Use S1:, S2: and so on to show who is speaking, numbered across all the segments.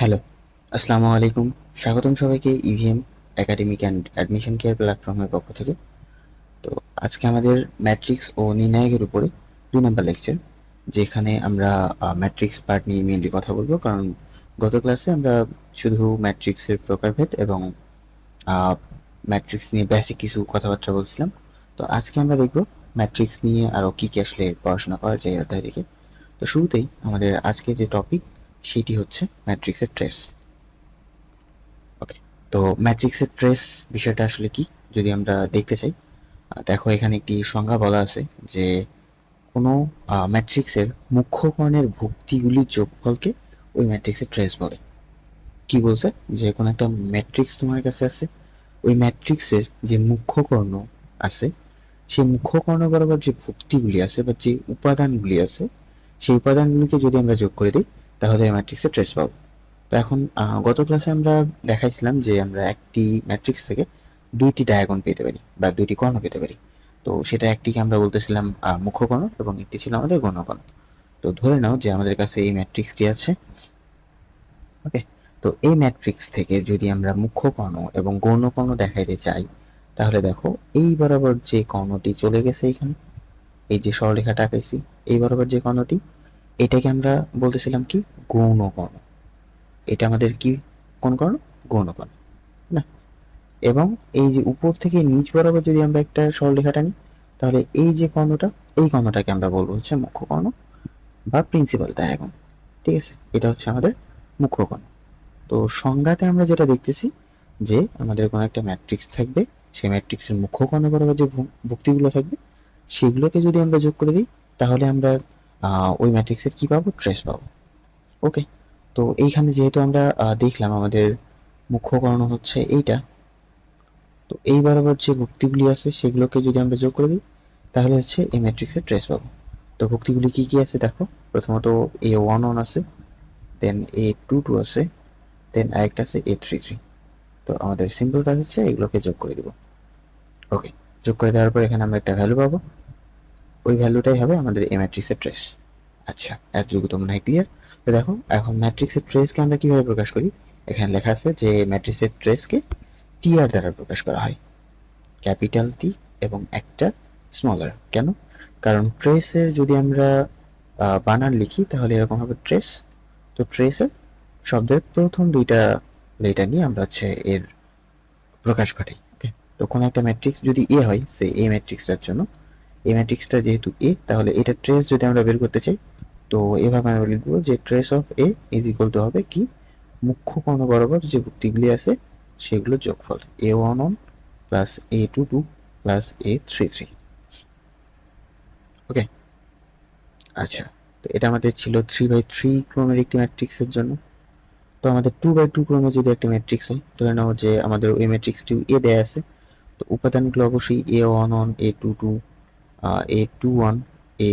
S1: Hello, আসসালামু আলাইকুম। স্বাগতম সবাইকে EVM academic and admission care প্ল্যাটফর্মের পক্ষ থেকে। তো আজকে আমাদের ম্যাট্রিক্স ও নির্ণায়কের উপরে ২ নাম্বার লেকচার, যেখানে আমরা ম্যাট্রিক্স পার্ট নিয়ে মেইনলি কথা বলবো। কারণ গত ক্লাসে আমরা শুধু ম্যাট্রিক্সের প্রকারভেদ এবং আ ম্যাট্রিক্স নিয়ে বেসিক কিছু কথাবার্তা বলছিলাম। তো আজকে আমরা দেখব ম্যাট্রিক্স নিয়ে আরো কি আসলে পড়াশোনা করা যায় এই অধ্যায় থেকে। তো শুরুতেই আমাদের আজকে যে টপিক সেটি হচ্ছে ম্যাট্রিক্সের ট্রেস। ওকে, তো ম্যাট্রিক্সের ট্রেস বিষয়টা আসলে কি যদি আমরা দেখতে চাই, দেখো এখানে একটি সংজ্ঞা বলা আছে যে কোনো ম্যাট্রিক্সের মুখ্য কর্ণের ভুক্তিগুলির যোগফলকে ওই ম্যাট্রিক্সের ট্রেস বলে। কি বলছে যে কোনো একটা ম্যাট্রিক্স তোমার কাছে আছে, ওই ম্যাট্রিক্সের যে মুখ্য কর্ণ আছে সেই মুখ্য কর্ণ বরাবর যে ভুক্তিগুলি আছে বা যে উপাদানগুলি আছে সেই উপাদানগুলিকে যদি আমরা যোগ করে দিই তাহলে ম্যাট্রিক্সের ট্রেস পাবো। তো এখন গত ক্লাসে আমরা দেখাইছিলাম যে আমরা একটি ম্যাট্রিক্স থেকে দুইটি ডায়াগন পেতে পারি বা দুইটি কর্ণ পেতে পারি। তো সেটা একটিকে আমরা বলতেছিলাম মুখ্য কর্ণ এবং একটি ছিল আমাদের গৌণ কর্ণ। তো ধরে নাও যে আমাদের কাছে এই ম্যাট্রিক্সটি আছে। ওকে, তো এই ম্যাট্রিক্স থেকে যদি আমরা মুখ্য কর্ণ এবং গৌণ কর্ণ দেখাইতে চাই তাহলে দেখো এই বরাবর যে কর্ণটি চলে গেছে এখানে, এই যে সরলরেখাটা আঁকাইছি, এই বরাবর যে কর্ণটি, এটাকে আমরা বলতেছিলাম কি গৌণ কর্ণ। এটা আমাদের কি কোন কর্ণ? গৌণ কর্ণ না। এবং এই যে উপর থেকে নিচ বরাবর যদি আমরা একটা সরলরেখা টানি তাহলে এই যে কর্ণটা, এই কর্ণটাকে আমরা বলবো হচ্ছে মুখ্য কর্ণ বা প্রিন্সিপাল ডায়াগন। ঠিক আছে, এটা হচ্ছে আমাদের মুখ্য কর্ণ। তো সংজ্ঞাতে আমরা যেটা দেখতেছি যে আমাদের কোনো একটা ম্যাট্রিক্স থাকবে, সেই ম্যাট্রিক্সের মুখ্য কর্ণ বরাবর যে ভুক্তিগুলো থাকবে সেগুলোকে যদি আমরা যোগ করে দিই তাহলে আমরা ওই ম্যাট্রিক্সের কি পাবো? ট্রেস পাবো। ওকে, তো এইখানে যেহেতু আমরা দেখলাম আমাদের মুখ্য কর্ণ হচ্ছে এইটা, তো এই বরাবর যে ভুক্তিগুলি আছে সেগুলোকে যদি আমরা যোগ করে দিই তাহলে হচ্ছে এই ম্যাট্রিক্সের ট্রেস পাবো। তো ভুক্তিগুলি কি কি আছে দেখো, প্রথমত A11 আছে, দেন A22 আছে, দেন আরেকটা আছে A33। তো আমাদের সিম্পল কাজ হচ্ছে এগুলোকে যোগ করে দিব। ওকে, যোগ করে দেওয়ার পর এখানে আমরা একটা ভ্যালু পাবো, ওই ভ্যালুটাই হবে আমাদের এই ম্যাট্রিক্সের ট্রেস। আচ্ছা, এতটুকু তো মনে হয় ক্লিয়ার। তো দেখো এখন ম্যাট্রিক্সের ট্রেসকে আমরা কিভাবে প্রকাশ করি, এখানে লেখা আছে যে ম্যাট্রিক্সের ট্রেসকে টিআর দ্বারা প্রকাশ করা হয়, ক্যাপিটাল টি এবং একটা স্মলার। কেন? কারণ ট্রেসের যদি আমরা বানান লিখি তাহলে এরকম হবে ট্রেস। তো ট্রেসের শব্দের প্রথম দুইটা লেটার নিয়ে আমরা হচ্ছে এর প্রকাশ ঘটাই। ওকে, তো কোনো একটা ম্যাট্রিক্স যদি এ হয়, সে এ ম্যাট্রিক্সটার জন্য, এই ম্যাট্রিক্সটা যেহেতু এ তাহলে এটা ট্রেস যদি আমরা বের করতে চাই তো এভাবে আমরা লিখবো যে trace of A is equal to হবে কি মুখ্য কর্ণ বরাবর যে ভুক্তিগুলি আছে সেগুলো যোগফল A11 plus A22 plus A33। ওকে, আচ্ছা, তো এটা আমাদের ছিল 3/3 ক্রমের একটি ম্যাট্রিক্সের জন্য। তো আমাদের 2/2 ক্রমে যদি একটা ম্যাট্রিক্স হয়, ধরে নাও যে আমাদের ওই ম্যাট্রিক্সটি এ দেয়া আছে, তো উপাদানগুলো অবশ্যই A11 A22 A21 এ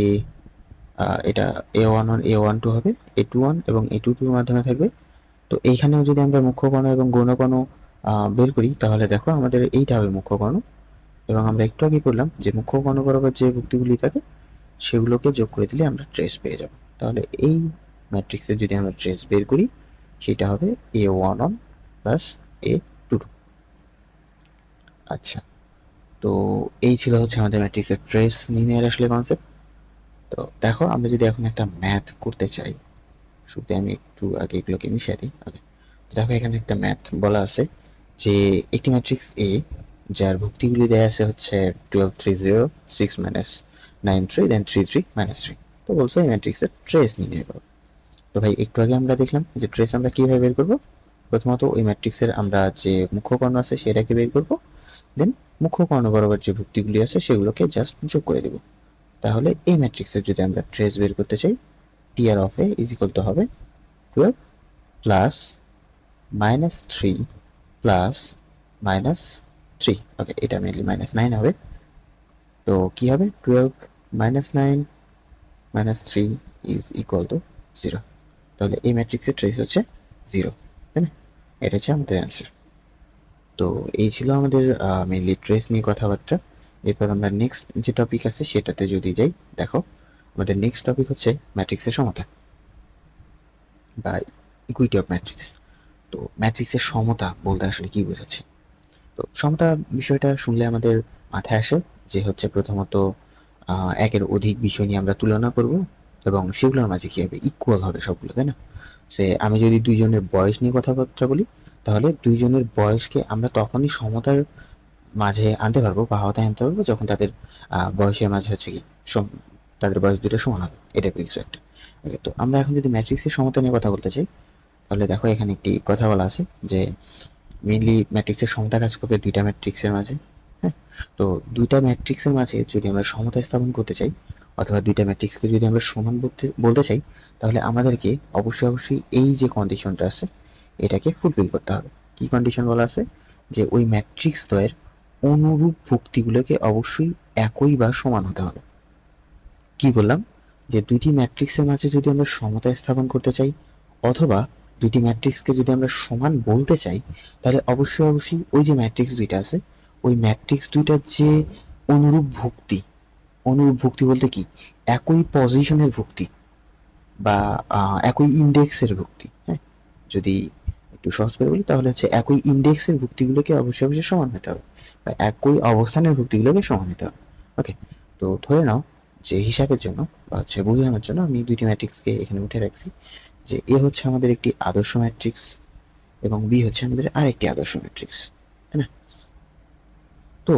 S1: এটা A11 A12 হবে, A21 এবং A22 এর মাধ্যমে থাকবে। তো এইখানেও যদি আমরা মুখ্য কর্ণ এবং গৌণ কর্ণ বের করি তাহলে দেখো আমাদের এইটা হবে মুখ্য কর্ণ, এবং আমরা একটু আগে করলাম যে মুখ্য কর্ণ বরাবর যে ভুক্তিগুলি থাকে সেগুলোকে যোগ করে দিলে আমরা ট্রেস পেয়ে যাব। তাহলে এই ম্যাট্রিক্সের যদি আমরা ট্রেস বের করি সেটা হবে A11 প্লাস A22। আচ্ছা, তো এই ছিল হচ্ছে আমাদের ম্যাট্রিক্সের ট্রেস নির্ণয়ের আসলে কনসেপ্ট। তো দেখো আমরা যদি এখন একটা ম্যাথ করতে চাই, শুরুতে আমি একটু আগে এগুলোকে মিশিয়ে দিই। ওকে, দেখো এখানে একটা ম্যাথ বলা আছে যে একটি ম্যাট্রিক্স এ যার ভুক্তিগুলি দেয়া আছে হচ্ছে 12 3 0 6 মাইনাস 9 3 দেন 3 3 মাইনাস 3। তো বলছে এই ম্যাট্রিক্সের ট্রেস নির্ণয় করো। তো ভাই একটু আগে আমরা দেখলাম যে ট্রেস আমরা কিভাবে বের করব। প্রথমত ওই ম্যাট্রিক্সের আমরা যে মুখ্য কর্ণ আছে সেটাকে বের করব, দেন মুখ্য কর্ণ বরাবর যে ভুক্তিগুলি আছে সেগুলোকে জাস্ট যোগ করে দেব। তাহলে এই ম্যাট্রিক্সের যদি আমরা ট্রেস বের করতে চাই, TR of A is equal to হবে 12 plus minus 3 plus minus 3। Okay, এটা মেনলি মাইনাস 9 হবে। তো কি হবে 12 minus 9 minus 3 is equal to 0। তাহলে এই ম্যাট্রিক্সের ট্রেস হচ্ছে 0, তাই না? এটা হচ্ছে আমাদের অ্যান্সার। তো এই ছিল আমাদের মেনলি ট্রেস নিয়ে কথাবার্তা। এরপর আমরা নেক্সট যে টপিক আছে সেটাতে যদি যাই, দেখো আমাদের নেক্সট টপিক হচ্ছে ম্যাট্রিক্সের সমাধান বা ইকুইটি অফ ম্যাট্রিক্স। তো ম্যাট্রিক্সের সমতা বলতে আসলে কি বোঝাচ্ছে? তো সমতা বিষয়টা শুনলে আমাদের মাথায় আসে যে হচ্ছে প্রথমত একের অধিক বিষয় নিয়ে আমরা তুলনা করব এবং সেগুলোর মাঝে কী হবে, ইকুয়াল হবে সবগুলো, তাই না? আমি যদি দুইজনের বয়স নিয়ে কথাবার্তা বলি, তাহলে দুইজনের বয়সকে আমরা তখনই সমতার মাঝে আনতে পারবো বা আওতায় আনতে পারবো যখন তাদের বয়সের মাঝে হচ্ছে কি তাদের বয়স দুটো সমান হবে, এটা কিছু একটা। ওকে, তো আমরা এখন যদি ম্যাট্রিক্সের সমতা নিয়ে কথা বলতে চাই, তাহলে দেখো এখানে একটি কথা বলা আছে যে মেইনলি ম্যাট্রিক্সের সমতা কাজ করবে দুইটা ম্যাট্রিক্সের মাঝে। হ্যাঁ, তো দুইটা ম্যাট্রিক্সের মাঝে যদি আমরা সমতা স্থাপন করতে চাই অথবা দুইটা ম্যাট্রিক্সকে যদি আমরা সমান বলতে চাই, তাহলে আমাদেরকে অবশ্যই এই যে কন্ডিশনটা আছে এটাকে ফুলফিল করতে হবে। কি কন্ডিশন বলা আছে? যে ওই ম্যাট্রিক্স দ্বয়ের অনুরূপ ভুক্তিগুলোকে অবশ্যই একই বা সমান হতে হবে। কি বললাম? যে দুইটি ম্যাট্রিক্সের মাঝে যদি আমরা সমতা স্থাপন করতে চাই অথবা দুইটি ম্যাট্রিক্সকে যদি আমরা সমান বলতে চাই, তাহলে অবশ্যই ওই যে ম্যাট্রিক্স দুইটা আছে ওই ম্যাট্রিক্স দুইটার যে অনুরূপ ভুক্তি, অনুরূপ ভুক্তি বলতে কি, একই পজিশনের ভুক্তি বা একই ইন্ডেক্সের ভুক্তি। হ্যাঁ, যদি একটু সহজ করে বলি তাহলে হচ্ছে একই ইন্ডেক্সের ভুক্তিগুলোকে অবশ্যই সমান হতে হবে বা একই অবস্থানের ভুক্তিগুলোকে সমান হতে হবে। ওকে, তো ধরে নাও যে হিসাবের জন্য বা হচ্ছে বোঝানোর জন্য আমি দুইটি ম্যাট্রিক্সকে এখানে উঠে রাখছি, যে এ হচ্ছে আমাদের একটি আদর্শ ম্যাট্রিক্স এবং বি হচ্ছে আমাদের আরেকটি আদর্শ ম্যাট্রিক্স, তাই না? তো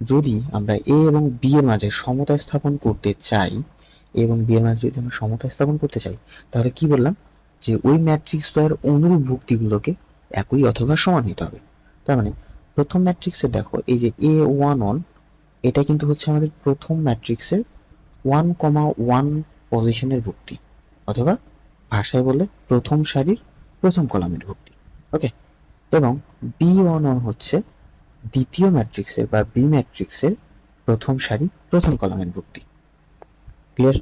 S1: যদি আমরা এ এবং বি এর মাঝে সমতা স্থাপন করতে চাই, এ এবং বি এর মাঝে যদি আমরা সমতা স্থাপন করতে চাই, তাহলে কি বললাম, যে ওই ম্যাট্রিক্স দ্বয়ের অনুরূপ ভুক্তিগুলোকে একই অথবা সমান হতে হবে। তার মানে প্রথম ম্যাট্রিক্সের দেখো এই যে A11 এটা কিন্তু হচ্ছে আমাদের প্রথম ম্যাট্রিক্সের 1,1 পজিশনের ভুক্তি অথবা ভাষায় বললে প্রথম সারির প্রথম কলামের ভুক্তি। ওকে, এবং B11 হচ্ছে দ্বিতীয় ম্যাট্রিক্সের বা বি ম্যাট্রিক্সের প্রথম সারি প্রথম কলামের ভুক্তি। ক্লিয়ার?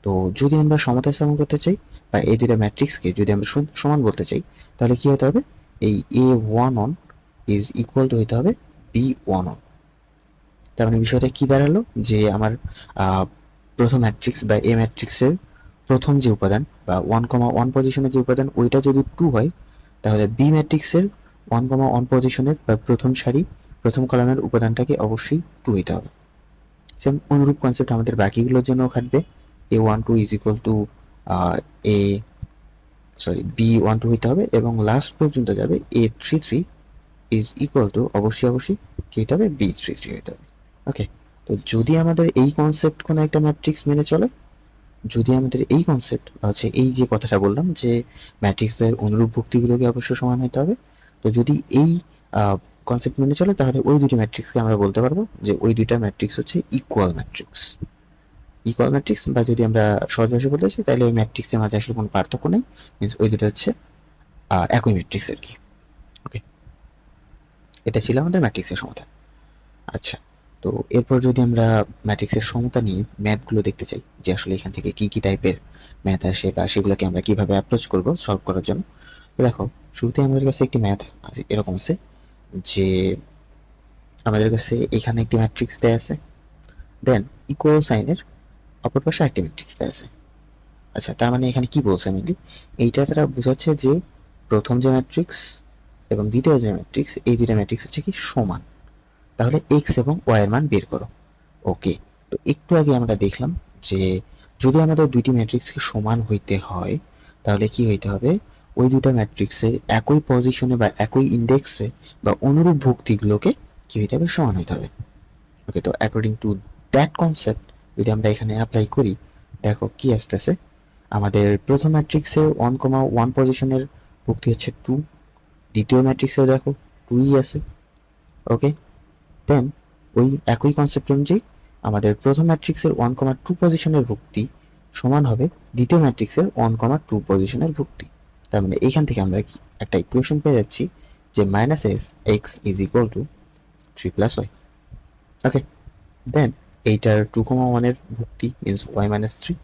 S1: তো যদি আমরা সমতা স্থাপন করতে চাই বা এই দুইটা ম্যাট্রিক্সকে যদি আমরা সমান বলতে চাই, তাহলে কি হতে হবে, এই A11 ইজ ইকুয়াল টু হতে হবে B11। তার মানে বিষয়টা কি দাঁড়ালো, যে আমার প্রথম ম্যাট্রিক্স বা এ ম্যাট্রিক্সের প্রথম যে উপাদান বা 1,1 পজিশনের যে উপাদান ওইটা যদি 2 হয়, তাহলে বি ম্যাট্রিক্সের 1,1 পজিশনের বা প্রথম সারি প্রথম কলামের উপাদানটাকে অবশ্যই 2 হতে হবে। সেম অনুরূপ কনসেপ্ট আমাদের বাকিগুলোর জন্য খাটবে। A12 is equal to A B12 হইতে হবে এবং লাস্ট পর্যন্ত যাবে A33 ইজ ইকুয়াল টু অবশ্যই কি হতে হবে, B33 হইতে হবে। ওকে, তো যদি আমাদের এই কনসেপ্ট কোনো একটা ম্যাট্রিক্স মেনে চলে, যদি আমাদের এই কনসেপ্ট হচ্ছে এই যে কথাটা বললাম যে ম্যাট্রিক্সের অনুরূপ ভুক্তিগুলোকে অবশ্যই সমান হতে হবে, তো যদি এই কনসেপ্ট মেনে চলে তাহলে ওই দুটি ম্যাট্রিক্সকে আমরা বলতে পারবো যে ওই দুইটা ম্যাট্রিক্স হচ্ছে ইকুয়াল ম্যাট্রিক্স। ইকুয়াল ম্যাট্রিক্স বা যদি আমরা সহজ ভাষায় বলতে চাই তাহলে ওই ম্যাট্রিক্সের মাঝে আসলে কোনো পার্থক্য নেই, মিনস ওই দুটো হচ্ছে একই ম্যাট্রিক্স আর কি। ওকে, এটা ছিল আমাদের ম্যাট্রিক্সের সমতা। আচ্ছা, তো এরপর যদি আমরা ম্যাট্রিক্সের সমতা নিয়ে ম্যাথগুলো দেখতে চাই যে আসলে এখান থেকে কি টাইপের ম্যাথ আসে বা সেগুলোকে আমরা কিভাবে অ্যাপ্রোচ করব সলভ করার জন্য। তো দেখো শুরুতে আমাদের কাছে একটি ম্যাথ আছে, এরকম আছে যে আমাদের কাছে এখানে একটি ম্যাট্রিক্স দেয়া আছে, দেন ইকুয়াল সাইনের অপর পাশে আরেকটি ম্যাট্রিক্স দেয়া আছে। আচ্ছা, তার মানে এখানে কি বলছে মেনলি, এইটা তারা বোঝাচ্ছে যে প্রথম যে ম্যাট্রিক্স এবং দ্বিতীয় যে ম্যাট্রিক্স এই দুইটা ম্যাট্রিক্স হচ্ছে কি সমান, তাহলে এক্স এবং ওয়াই এর মান বের করো। ওকে, তো একটু আগে আমরা দেখলাম যে যদি আমাদের দুইটি ম্যাট্রিক্সকে সমান হইতে হয় তাহলে কি হইতে হবে, ওই দুটো ম্যাট্রিক্সের একই পজিশনে বা একই ইন্ডেক্সে বা অনুরূপ ভুক্তিগুলোকে কি হইতে হবে, সমান হইতে হবে। ওকে, তো অ্যাকর্ডিং টু দ্যাট কনসেপ্ট যদি আমরা এখানে অ্যাপ্লাই করি, দেখো কি আসতেছে, আমাদের প্রথম ম্যাট্রিক্সের 1,1 পজিশনের ভুক্তি হচ্ছে 2, দ্বিতীয় ম্যাট্রিক্সে দেখো 2ই আছে। ওকে, দেন ওই একই কনসেপ্ট অনুযায়ী আমাদের প্রথম ম্যাট্রিক্সের 1,2 পজিশনের ভুক্তি সমান হবে দ্বিতীয় ম্যাট্রিক্সের 1,2 পজিশনের ভুক্তি। তার মানে এইখান থেকে আমরা একটা ইকুয়েশন পেয়ে যাচ্ছি যে minus S X is equal to 3+y। Okay, then এইটার 2,1 এর ভুক্তি means y minus 3,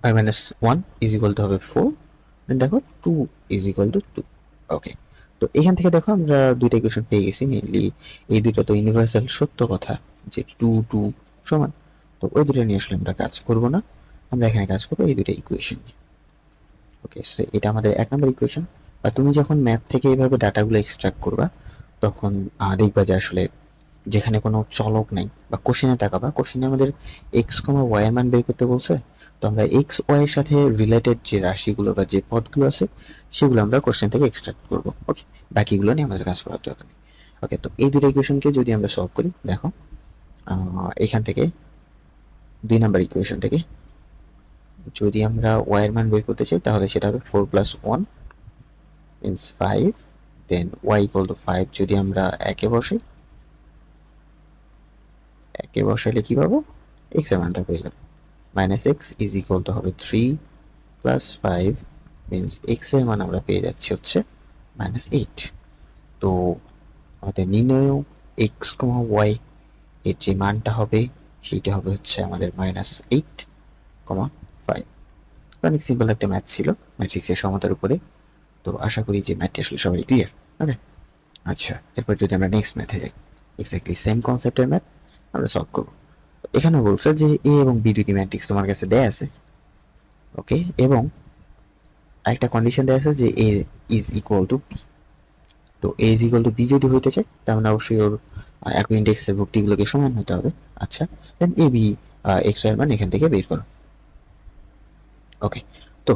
S1: y minus 1 is equal to হবে 4, দেন দেখো 2 ইজ ইকুয়াল টু 2। ওকে, তো এখান থেকে দেখো আমরা দুইটা ইকুয়েশন পেয়ে গেছি। মেইনলি এই দুটো তো ইউনিভার্সাল সত্য কথা যে 2 2 সমান, তো ওই দুটো নিয়ে আসলে আমরা কাজ করব না, আমরা এখানে কাজ করবো এই দুটো ইকুয়েশন নিয়ে। ওকে, এটা আমাদের 1 নম্বর ইকুয়েশন। বা তুমি যখন ম্যাথ থেকে এইভাবে ডাটাগুলো এক্সট্রাক্ট করবা, তখন দেখবা যে আসলে যেখানে কোনো চলক নেই, বা কোশ্চেনে তাকাবা, কোশ্চেনে আমাদের এক্স কমা ওয়াই এর মান বের করতে বলছে। তো আমরা এক্স ওয়াই এর সাথে রিলেটেড যে রাশিগুলো বা যে পদগুলো আছে, সেগুলো আমরা কোশ্চেন থেকে এক্সট্রাক্ট করব। ওকে, বাকিগুলো নিয়ে আমাদের কাজ করার দরকার নেই। ওকে, তো এই দুটো ইকুয়েশনকে যদি আমরা সলভ করি, দেখো এখান থেকে 2 নম্বর ইকুয়েশন থেকে যদি আমরা ওয়াই এর মান বের করতে চাই, তাহলে সেটা হবে 4 + 1 means 5, then Y equal to 5 যদি আমরা একে বসাই, একে বসাইলে কি পাবো, এক্স এর মানটা পেয়ে যাবো। Minus x is equal to হবে 3 + 5 মিন্স এক্স এর মান আমরা পেয়ে যাচ্ছি হচ্ছে -8। তো আমাদের নির্ণয় এক্স কমা ওয়াই এর যে মানটা হবে, সেইটা হবে হচ্ছে আমাদের -8,5। অনেক সিম্পল একটা ম্যাথ ছিল ম্যাট্রিক্সের সমতার উপরে। তো আশা করি যে ম্যাথটি আসলে সবাই ক্লিয়ার। ওকে, আচ্ছা, এরপর যদি আমরা নেক্সট ম্যাথে যাই, এক্স্যাক্টলি সেম কনসেপ্টের ম্যাথ আমরা সলভ করব। এখানে বলছে যে এ এবং বি দুটি ম্যাট্রিক্স তোমার কাছে দেয়া আছে। ওকে, এবং আরেকটা কন্ডিশন দেয়া আছে যে এ ইজ ইকুয়াল টু বি। তো এ ইজ ইকুয়াল টু বি যদি হইতে চায়, তার মানে অবশ্যই ওর একই ইন্ডেক্সের ভুক্তিগুলোকে সমান হতে হবে। আচ্ছা, দেন এ বি এক্স এর মান এখান থেকে বের করো। ওকে, তো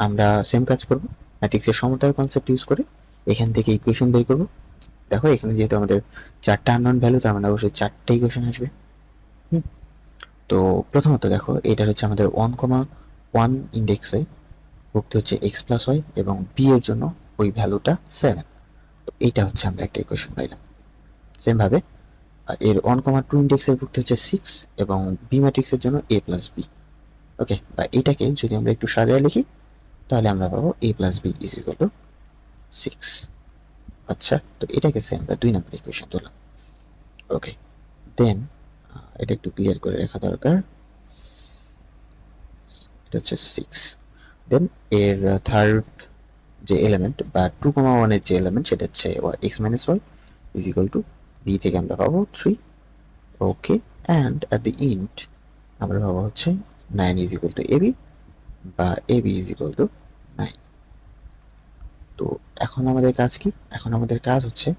S1: আমরা সেম কাজ করব, ম্যাট্রিক্সের সমতার কনসেপ্ট ইউজ করে এখান থেকে ইকুয়েশন বের করব। দেখো এখানে যেহেতু আমাদের 4টা আননোন ভ্যালু, তার মানে অবশ্যই 4টা ইকুয়েশন আসবে। তো প্রথমত দেখো, এটা হচ্ছে আমাদের 1,1 ইন্ডেক্সে ভুক্তি হচ্ছে এক্স প্লাস ওয়াই, এবং বি এর জন্য ওই ভ্যালুটা 7। তো এইটা হচ্ছে আমরা একটা ইকুয়েশন পাইলাম। সেম ভাবে এর 1,2 ইন্ডেক্সের ভুক্তি হচ্ছে 6, এবং বি ম্যাট্রিক্সের জন্য এ প্লাস বি। ওকে, বা এটাকে যদি আমরা একটু সাজায় লিখি, তাহলে আমরা পাবো A plus B is equal to 6। আচ্ছা, তো এটাকে সেম আমরা 2 নম্বর ইকুয়েশন তুললাম। ওকে, দেন এটা একটু ক্লিয়ার করে রাখা দরকার, এটা হচ্ছে 6। দেন এর থার্ড যে এলিমেন্ট বা 2,1 এর যে এলিমেন্ট, সেটা হচ্ছে X minus Y is equal to B থেকে আমরা পাবো 3। Okay, and at the end আমরা পাবো হচ্ছে 9 ইজ ইকুয়াল টু এবি, বা এবি ইজ ইকুয়াল টু 9। তো এখন আমাদের কাজ কি? এখন আমাদের কাজ হচ্ছে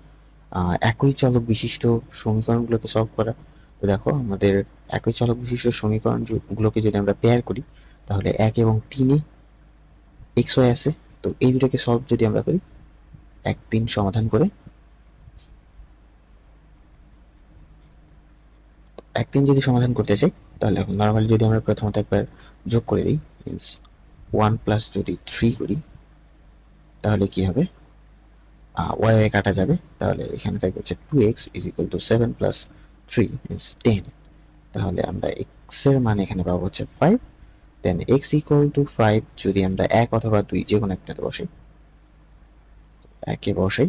S1: একই চলক বিশিষ্ট সমীকরণগুলোকে সলভ করা। তো দেখো, আমাদের একই চলক বিশিষ্ট সমীকরণগুলোকে যদি আমরা পেয়ার করি, তাহলে 1 এবং 3-এ এক্স ওয়াই আছে। তো এই দুটোকে সলভ যদি আমরা করি, 1, 3 সমাধান করে 1, 3 যদি সমাধান করতে চাই, তাহলে এখন নর্মালি যদি আমরা প্রথমত একবার যোগ করে দিই, মিনস 1 প্লাস যদি 3 করি, তাহলে কি হবে, ওয়াই ওয়াই কাটা যাবে, তাহলে এখানে থাকবে হচ্ছে 2x is equal two 7 plus 3 means 10। তাহলে আমরা এক্স এর মান এখানে পাবো হচ্ছে 5। দেন এক্স ইকুয়াল টু 5 যদি আমরা 1 অথবা 2 যে কোনো একটাতে বসাই, একে বসাই,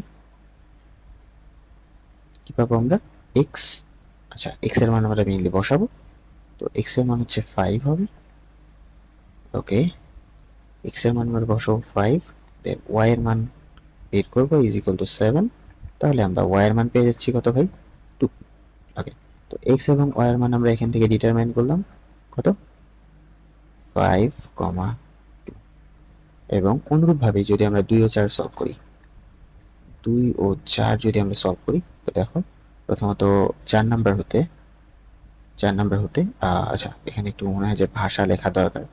S1: কি পাবো আমরা, এক্স। আচ্ছা, এক্স এর মান আমরা মেইনলি বসাবো। তো এক্স এর মান হচ্ছে 5 হবে। ওকে, এক্স এর মান আমরা বসাবো 5, দেন ওয়াই এর মান বের করবো ইজ ইকুয়াল টু 7। তাহলে আমরা ওয়াই এর মান পেয়ে যাচ্ছি কত ভাই, 2। ওকে, তো এক্স এবং ওয়াই এর মান আমরা এখান থেকে ডিটারমাইন করলাম কত, 5,2। এবং অনুরূপভাবে যদি আমরা 2 ও 4 সলভ করি, 2 ও 4 যদি আমরা সলভ করি, তো দেখো প্রথমত 4 নাম্বার হতে আচ্ছা, এখানে একটু মনে হয় যে ভাষা লেখা দরকার।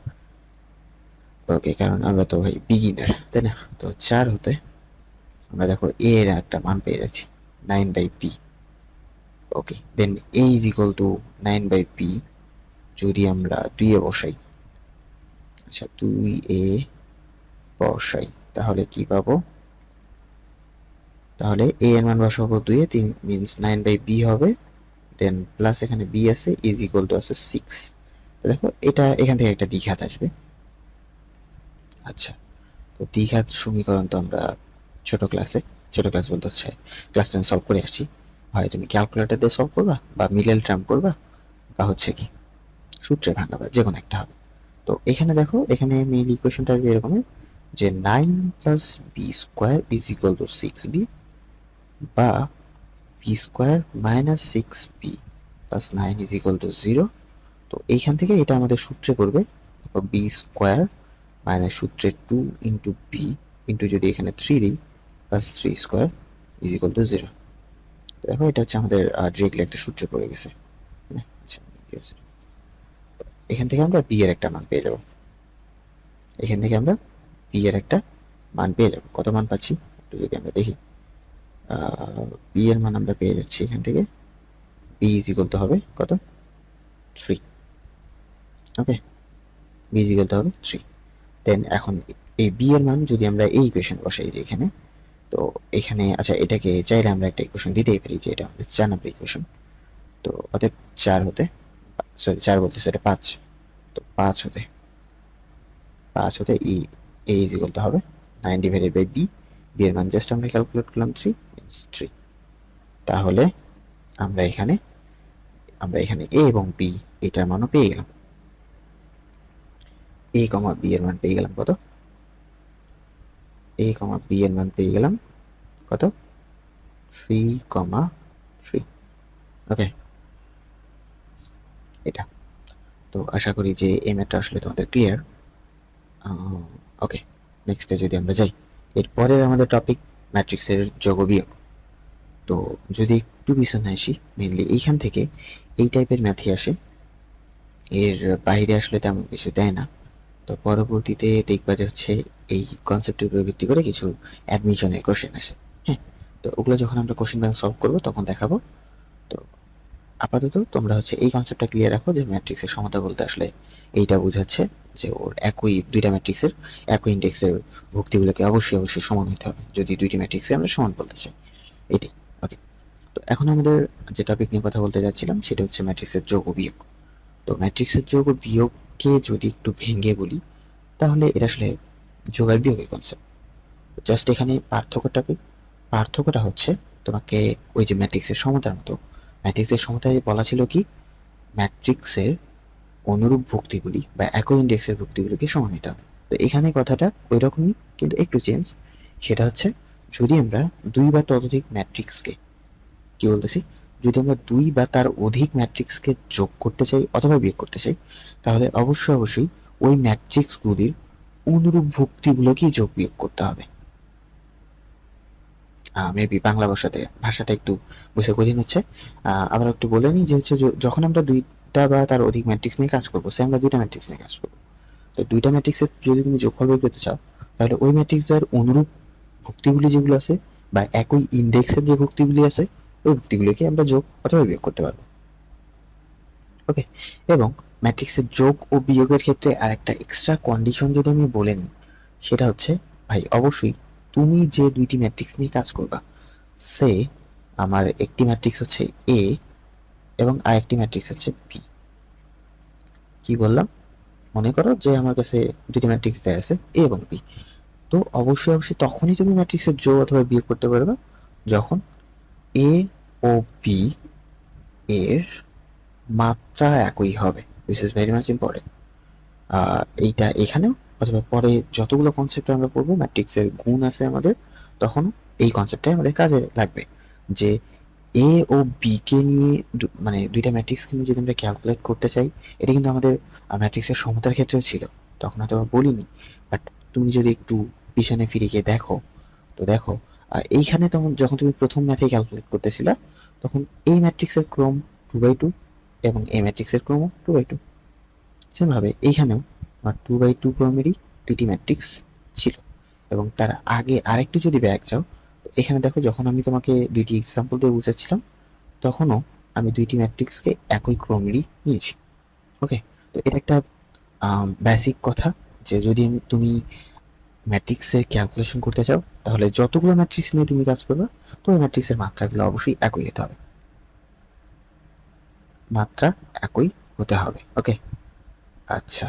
S1: ওকে, কারণ আমরা তো ভাই বিগিনার, তাই না? তো 4 হতে আমরা দেখো এ এর একটা মান পেয়ে যাচ্ছি 9/p। Okay, then a is equal to 9/p যদি আমরা 2 এ বসাই, আচ্ছা 2 এ বসাই, তাহলে কি পাবো, তাহলে a এর মান বসাবো 2 এ, 3 মিন্স 9/b হবে। দেন প্লাস এখানে b আছে ইজ ইকুয়াল টু আছে 6। তো দেখো, এটা এখান থেকে একটা দ্বিঘাত আসবে। আচ্ছা, তো দ্বিঘাত সমীকরণ তো আমরা ছোট ক্লাস বলতে হচ্ছে ক্লাস 10 সলভ করে আসছি। হয় তুমি ক্যালকুলেটর দিয়ে সলভ করবা, বা মিডল টার্ম করবা, বা হচ্ছে কি সূত্রে ভাঙাবা, যে কোনো একটা হবে। তো এখানে দেখো, এখানে মেইন ইকুয়েশনটা আসবে এরকমের যে 9 plus B square is equal to 6b, বা B square minus 6b plus 9 is equal to 0। তো এইখান থেকে এটা আমাদের সূত্রে পড়বে বি স্কোয়ার মাইনাস সূত্রে 2 ইন্টু বি ইন্টু যদি এখানে 3 দিই plus 3 square is equal to 0। দেখো এটা হচ্ছে আমাদের ডিরেক্টলি একটা সূত্রে পড়ে গেছে। আচ্ছা, এখান থেকে আমরা বি এর একটা মান পেয়ে যাব। এখান থেকে আমরা বি এর একটা মান পেয়ে যাব। কত মান পাচ্ছি একটু যদি আমরা দেখি, বি এর মান আমরা পেয়ে যাচ্ছি এখান থেকে বি ইজ ইকুয়াল টু হবে কত 3। ওকে, বি ইজ ইকুয়াল টু হবে 3। দেন এখন এই বি এর মান যদি আমরা এই ইকুয়েশন বসাই যে এখানে, তো এখানে আচ্ছা এটাকে চাইলে আমরা একটা ইকুয়েশন দিতেই পারি যে এটা আমাদের 4 নম্বর ইকুয়েশন। তো অতএব 4 হতে, সরি 4 বলতেছে এটা 5, তো 5 হতে ই এ ইজ ইকুয়াল টু হবে 9 ডিভাইডেড বাই বি। বি এর মান জাস্ট আমরা ক্যালকুলেট করলাম 3 মিনস 3। তাহলে আমরা এখানে এ এবং বি এটার মানও পেয়ে গেলাম। এ কমা বি এর মান পেয়ে গেলাম কত, এ কমা বি এর মান পেয়ে গেলাম কত 3,3। ওকে, এটা তো আশা করি যে এই ম্যাথটা আসলে তোমাদের ক্লিয়ার। ওকে, নেক্সটে যদি আমরা যাই, এরপরের আমাদের টপিক ম্যাট্রিক্সের যোগ ও বিয়োগ। তো যদি একটু পিছনে আসি, মেনলি এইখান থেকে এই টাইপের ম্যাথই আসে, এর বাইরে আসলে তেমন কিছু দেয় না। তো পরবর্তীতে দেখবা যে হচ্ছে এই কনসেপ্টের উপর ভিত্তি করে কিছু অ্যাডমিশনের কোশ্চেন আসে। হ্যাঁ, তো ওগুলো যখন আমরা কোশ্চেন ব্যাংক সলভ করবো তখন দেখাবো। তো আপাতত তোমরা হচ্ছে এই কনসেপ্টটা ক্লিয়ার রাখো যে ম্যাট্রিক্সের সমতা বলতে আসলে এইটা বোঝাচ্ছে যে ওর একই দুইটা ম্যাট্রিক্সের একই ইন্ডেক্সের ভুক্তিগুলোকে অবশ্যই সমান হতে হবে যদি দুইটি ম্যাট্রিক্সে আমরা সমান বলতে চাই, এটাই। ওকে, তো এখন আমাদের যে টপিক নিয়ে কথা বলতে যাচ্ছিলাম সেটা হচ্ছে ম্যাট্রিক্সের যোগ ও বিয়োগ। তো ম্যাট্রিক্সের যোগ ও বিয়োগকে যদি একটু ভেঙে বলি তাহলে এটা আসলে যোগ আর বিয়োগের কনসেপ্ট। জাস্ট এখানে পার্থক্যটা হচ্ছে তোমাকে ওই যে ম্যাট্রিক্সের সমতার মতো, ম্যাট্রিক্সের সমতায় বলা ছিল কি ম্যাট্রিক্সের অনুরূপ ভুক্তিগুলি বা একই ইন্ডেক্সের ভুক্তিগুলিকে সমান হতে হবে। তো এখানে কথাটা ওই রকমই কিন্তু একটু চেঞ্জ। সেটা হচ্ছে যদি আমরা দুই বা ততোধিক ম্যাট্রিক্সকে, কি বলতেছি, যদি আমরা দুই বা তার অধিক ম্যাট্রিক্সকে যোগ করতে চাই অথবা বিয়োগ করতে চাই তাহলে অবশ্যই ওই ম্যাট্রিক্সগুলির অনুরূপ ভুক্তিগুলোকেই যোগ বিয়োগ করতে হবে। মেবি বাংলা ভাষাটা একটু বুঝতে কঠিন হচ্ছে। আবার একটু বলে নিই যে হচ্ছে যখন আমরা দুইটা বা তার অধিক ম্যাট্রিক্স নিয়ে কাজ করবো, সে আমরা দুইটা ম্যাট্রিক্স নিয়ে কাজ করবো, তো দুইটা ম্যাট্রিক্সের যদি তুমি যোগফল বের করতে চাও তাহলে ওই ম্যাট্রিক্স দ্বয়ের অনুরূপ ভুক্তিগুলি যেগুলো আছে বা একই ইন্ডেক্সের যে ভুক্তিগুলি আছে ওই ভুক্তিগুলিকে আমরা যোগ অথবা বিয়োগ করতে পারবো। ওকে, এবং ম্যাট্রিক্সের যোগ ও বিয়োগের ক্ষেত্রে আর একটা এক্সট্রা কন্ডিশন যদি আমি বলে নিই সেটা হচ্ছে ভাই অবশ্যই তুমি যে দুইটি ম্যাট্রিক্স নিয়ে কাজ করবা, সে আমার একটি ম্যাট্রিক্স হচ্ছে এ এবং আরেকটি ম্যাট্রিক্স হচ্ছে বি। কি বললাম, মনে করো যে আমার কাছে দুটি ম্যাট্রিক্স দেয়া আছে এ এবং বি, তো অবশ্যই তখনই তুমি ম্যাট্রিক্সের যোগ অথবা বিয়োগ করতে পারবে যখন এ ও বি এর মাত্রা একই হবে। This is very much important. এইটা এখানেও অথবা পরে যতগুলো কনসেপ্ট আমরা পড়বো ম্যাট্রিক্সের গুণ আছে আমাদের, তখন এই কনসেপ্টটাই আমাদের কাজে লাগবে যে এ ও বি কে নিয়ে মানে দুইটা ম্যাট্রিক্সকে নিয়ে যদি আমরা ক্যালকুলেট করতে চাই, এটা কিন্তু আমাদের ম্যাট্রিক্সের সমতার ক্ষেত্রেও ছিল, তখন হয়তো বলিনি। বাট তুমি যদি একটু পিছনে ফিরে গিয়ে দেখো, তো দেখো এইখানে তখন যখন তুমি প্রথম ম্যাথে ক্যালকুলেট করতেছিলা তখন এই ম্যাট্রিক্সের ক্রম 2/2 এবং এই ম্যাট্রিক্সের ক্রম 2/2। সেমভাবে এইখানেও 2/2 ক্রমেরই দুইটি ম্যাট্রিক্স ছিল। এবং তার আগে আরেকটু যদি ব্যাক যাও, এখানে দেখো যখন আমি তোমাকে দুইটি এক্সাম্পল দিয়ে বুঝাচ্ছিলাম তখনও আমি দুইটি ম্যাট্রিক্সকে একই ক্রমেরই নিয়েছি। ওকে, তো এটা একটা বেসিক কথা যে যদি তুমি ম্যাট্রিক্সের ক্যালকুলেশন করতে চাও তাহলে যতগুলো ম্যাট্রিক্স নিয়ে তুমি কাজ করবে তো ওই ম্যাট্রিক্সের মাত্রাগুলো অবশ্যই একই হতে হবে, মাত্রা একই হতে হবে। ওকে, আচ্ছা,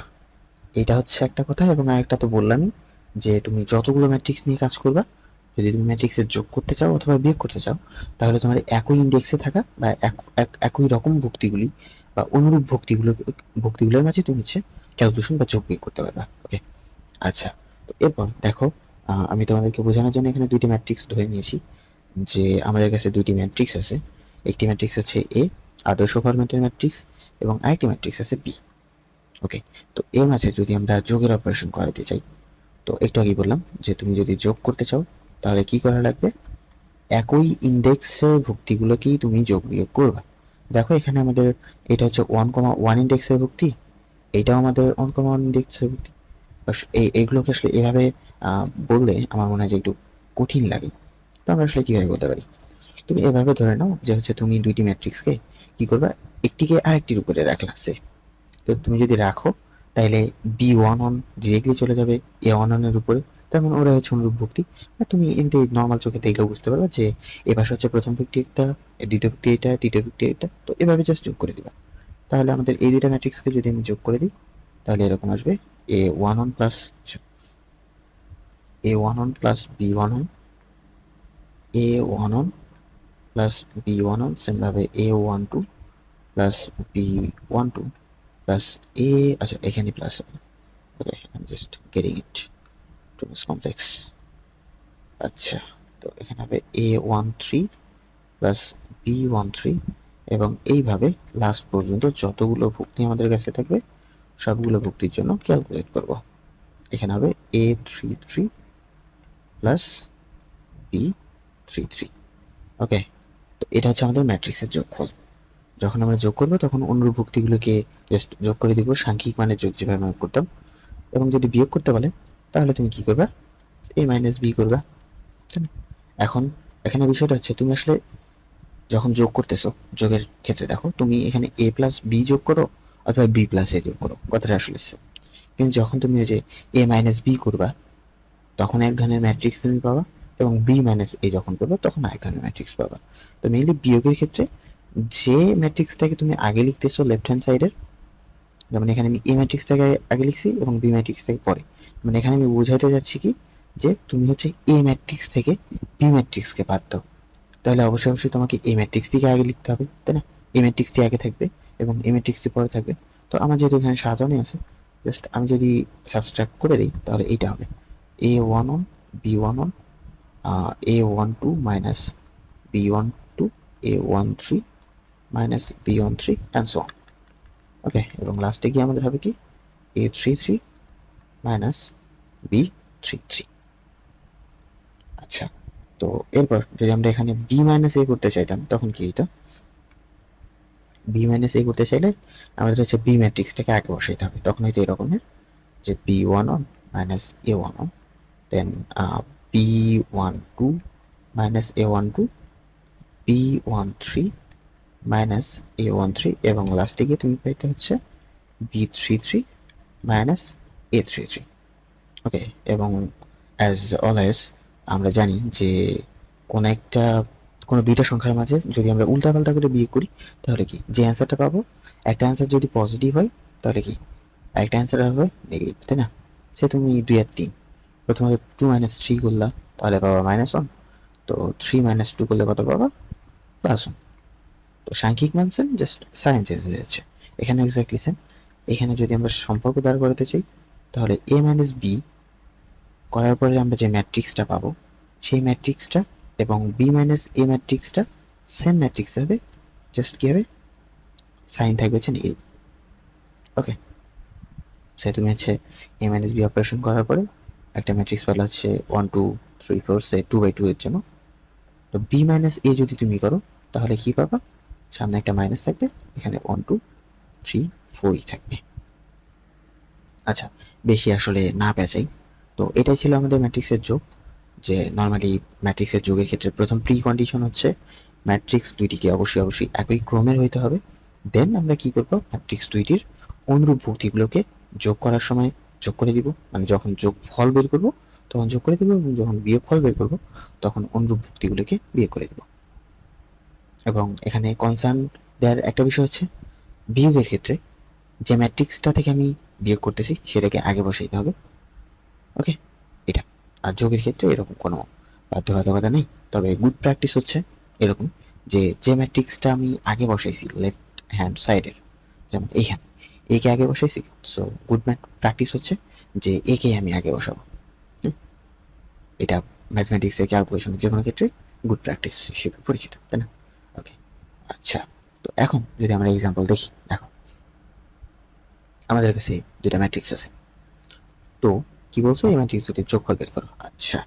S1: এটা হচ্ছে একটা কথা। এবং আরেকটা তো বললামই যে তুমি যতগুলো ম্যাট্রিক্স নিয়ে কাজ করবা, যদি তুমি ম্যাট্রিক্সের যোগ করতে চাও অথবা বিয়োগ করতে চাও তাহলে তোমার একই ইন্ডেক্সে থাকা বা একই রকম ভুক্তিগুলি বা অনুরূপ ভুক্তিগুলোর মাঝে তুমি হচ্ছে ক্যালকুলেশন বা যোগ বিয়োগ করতে পারবা। ওকে, আচ্ছা, তো এরপর দেখো আমি তোমাদেরকে বোঝানোর জন্য এখানে দুইটি ম্যাট্রিক্স ধরে নিয়েছি যে আমাদের কাছে দুইটি ম্যাট্রিক্স আছে। একটি ম্যাট্রিক্স হচ্ছে এ আদর্শ ফরম্যাটের ম্যাট্রিক্স এবং আরেকটি ম্যাট্রিক্স আছে বি। ওকে, তো এর মাঝে যদি আমরা যোগের অপারেশন করাতে চাই তো একটু আগেই বললাম যে তুমি যদি যোগ করতে চাও তাহলে কি করা লাগবে, একই ইন্ডেক্সের ভুক্তিগুলোকেই তুমি যোগ বিয়োগ করবে। দেখো এখানে আমাদের এটা হচ্ছে 1,1 ইন্ডেক্সের ভুক্তি, এইটাও আমাদের 1,1 ইন্ডেক্সের ভুক্তি। এইগুলোকে আসলে এভাবে বললে আমার মনে হয় যে একটু কঠিন লাগে। তো আমরা আসলে কীভাবে বলতে পারি, তুমি এভাবে ধরে নাও যে হচ্ছে তুমি দুইটি ম্যাট্রিক্সকে কী করবা, একটিকে আরেকটির উপরে রাখলা সে। তো তুমি যদি রাখো তাহলে B11 ডিরেক্টলি চলে যাবে A11 এর উপরে, তার মানে ওরা হচ্ছে অনুরূপ ভুক্তি। আর তুমি এমনি নর্মাল চোখে দেখলেও বুঝতে পারবে যে এ পাশে হচ্ছে প্রথম ভুক্তি একটা, দ্বিতীয় ভুক্তি এটা, তৃতীয় ভুক্তি এটা। তো এভাবে জাস্ট যোগ করে দিবা। তাহলে আমাদের এই দুইটা ম্যাট্রিক্সকে যদি আমি যোগ করে দিই তাহলে এরকম আসবে A11 plus A11 plus B11, A11 plus B11, সেমভাবে A12 plus B12 plus A, আচ্ছা এখানে plus, okay I am just getting it too much complex. আচ্ছা, তো এখানে হবে A13 প্লাস B13 এবং এইভাবে লাস্ট পর্যন্ত যতগুলো ভুক্তি আমাদের কাছে থাকবে সবগুলো ভুক্তির জন্য ক্যালকুলেট করব। এখানে হবে A33 প্লাস B33। ওকে, তো এটা হচ্ছে আমাদের ম্যাট্রিক্সের যোগফল। যখন আমরা যোগ করবো তখন অনুরূপ ভুক্তিগুলোকে জাস্ট যোগ করে দিব সাংখ্যিক মানের যোগ যেভাবে আমরা করতাম। এবং যদি বিয়োগ করতে বলে তাহলে তুমি কি করবা, A মাইনাস বি করবা। এখন এখানে বিষয়টা হচ্ছে তুমি আসলে যখন যোগ করতেছো, যোগের ক্ষেত্রে দেখো তুমি এখানে A প্লাস বি যোগ করো অথবা B প্লাস এ যোগ করো, কথাটা আসলে কিন্তু যখন তুমি ওই যে A মাইনাস বি করবা তখন এক ধরনের ম্যাট্রিক্স তুমি পাবা, এবং বি মাইনাস এ যখন করবে তখন এক ধরনের ম্যাট্রিক্স পাবা। তো মেইনলি বিয়োগের ক্ষেত্রে যে ম্যাট্রিক্সটাকে তুমি আগে লিখতেছো লেফট হ্যান্ড সাইডের, যেমন এখানে আমি এ ম্যাট্রিক্সটাকে আগে লিখছি এবং বি ম্যাট্রিক্সটাকে পরে, মানে এখানে আমি বোঝাতে যাচ্ছি কি যে তুমি হচ্ছে এ ম্যাট্রিক্স থেকে বি ম্যাট্রিক্সকে বাদ দাও, তাহলে অবশ্যই অবশ্যই তোমাকে এ ম্যাট্রিক্সটিকে আগে লিখতে হবে, তাই না? এ ম্যাট্রিক্সটি আগে থাকবে এবং এ ম্যাট্রিক্সটি পরে থাকবে। তো আমার যেহেতু এখানে সাজানো আছে, জাস্ট আমি যদি সাবস্ট্রাক্ট করে দিই তাহলে এইটা হবে A11 B11 A12 minus B12 A13 minus B13 and so on. Okay, এবং লাস্টে গিয়ে আমাদের হবে কি A33 মাইনাস B33। আচ্ছা, তো এরপর যদি আমরা এখানে বি মাইনাস এ করতে চাইতাম তখন কি হতো, বি মাইনাস এ করতে চাইলে আমাদের হচ্ছে বি ম্যাট্রিক্সটাকে আগে বসাইতে হবে, তখন হয়তো এরকমের যে B11 মাইনাস A11, দেন B12 minus A12, B13 minus A13 এবং লাস্টে গিয়ে তুমি পাইতে হচ্ছে B33 মাইনাস A33। ওকে, এবং অ্যাজ অলওয়েজ আমরা জানি যে কোনো দুইটা সংখ্যার মাঝে যদি আমরা উল্টাপাল্টা করে বিয়োগ করি তাহলে কি যে অ্যান্সারটা পাবো, একটা অ্যান্সার যদি পজিটিভ হয় তাহলে কি আরেকটা অ্যান্সার হবে নেগেটিভ, তাই না? সে তুমি 2 আর 3, প্রথমত 2 মাইনাস 3 করলা তাহলে পাবা -1, তো 3 মাইনাস 2 করলে কত পাবা, +1। তো সাংখ্যিক মান সেম, জাস্ট সাইন চেঞ্জ হয়ে যাচ্ছে। এখানে এক্স্যাক্টলি সেম। এখানে যদি আমরা সম্পর্ক দাঁড় করাতে চাই তাহলে a মাইনাস বি করার পরে আমরা যে ম্যাট্রিক্সটা পাবো সেই ম্যাট্রিক্সটা এবং বি মাইনাস এ ম্যাট্রিক্সটা সেম ম্যাট্রিক্স হবে, জাস্ট কী হবে সাইন থাকবে হচ্ছে নেগেটিভ। ওকে, সে তুমি হচ্ছে এ মাইনাস বি অপারেশন করার পরে একটা ম্যাট্রিক্স পালা হচ্ছে 1 2 3 4 সে 2/2 এর জন্য। তো বি মাইনাস এ যদি তুমি করো তাহলে কি পাবা, সামনে একটা মাইনাস থাকবে, এখানে 1 2 3 4ই থাকবে। আচ্ছা, বেশি আসলে না পেঁচাই, তো এটাই ছিল আমাদের ম্যাট্রিক্সের যোগ। যে নর্মালি ম্যাট্রিক্সের যোগের ক্ষেত্রে প্রথম প্রি কন্ডিশন হচ্ছে ম্যাট্রিক্স দুইটিকে অবশ্যই অবশ্যই একই ক্রমের হইতে হবে। দেন আমরা কি করব, ম্যাট্রিক্স দুইটির অনুরূপ ভুক্তিগুলোকে যোগ করার সময় যোগ করে দিব, মানে যখন যোগ ফল বের করব তখন যোগ করে দেবো, এবং যখন বিয়োগ ফল বের করব তখন অনুরূপ ভুক্তিগুলোকে বিয়োগ করে দেব। এবং এখানে কনসার্ন দেওয়ার একটা বিষয় হচ্ছে বিয়োগের ক্ষেত্রে যে ম্যাট্রিক্সটা থেকে আমি বিয়োগ করতেছি সেটাকে আগে বসাইতে হবে। ওকে, এটা। আর যোগের ক্ষেত্রে এরকম কোনো বাধ্যবাধকতা নেই, তবে গুড প্র্যাকটিস হচ্ছে এরকম যে যে ম্যাট্রিক্সটা আমি আগে বসাইছি লেফট হ্যান্ড সাইডের, যেমন এইখানে একে আগে বসাইছি, সো গুড প্র্যাকটিস হচ্ছে যে একে আমি আগে বসাবো। এটা ম্যাথমেটিক্সের ক্যালকুলেশনের যে কোনো ক্ষেত্রে গুড প্র্যাকটিস হিসেবে পরিচিত, তাই না? ওকে, আচ্ছা, তো এখন যদি আমরা এক্সাম্পল দেখি, দেখো আমাদের কাছে দুটা ম্যাট্রিক্স আছে, তো কি বলছে, এই ম্যাট্রিক্স দুটির যোগফল বের করো। আচ্ছা,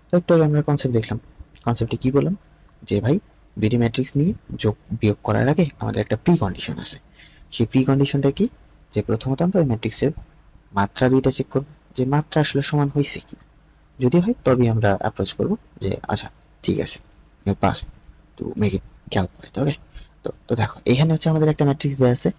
S1: তো একটু আগে আমরা কনসেপ্ট দেখলাম। কনসেপ্টে কি বললাম, যে ভাই দুটি ম্যাট্রিক্স নিয়ে যোগ বিয়োগ করার আগে আমাদের একটা প্রি কন্ডিশন আছে। সেই প্রি কন্ডিশনটা কি, যে প্রথমত আমরা ওই ম্যাট্রিক্সের মাত্রা দুইটা চেক করব, যে মাত্রা আসলে সমান হয়েছে কি। যদি হয় তবেই আমরা অ্যাপ্রোচ করব যে আচ্ছা ঠিক আছে, pass to make it calculate. Okay, তো দেখো এখানে হচ্ছে আমাদের একটা ম্যাট্রিক্স দেওয়া আছে।